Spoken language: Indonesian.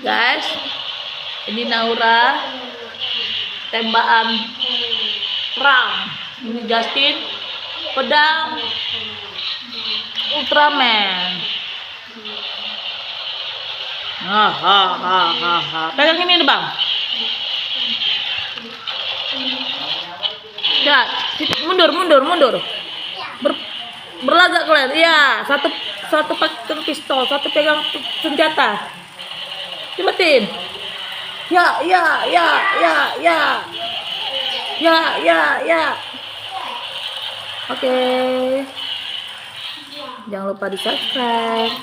Guys, ini Naura tembakan perang. Ini Justin pedang Ultraman. Pegang ini Bang. Ya, mundur. Berlagak kalian. Iya, satu pegang pistol, satu pegang senjata. Cepetin. Ya. Oke. Jangan lupa di-subscribe.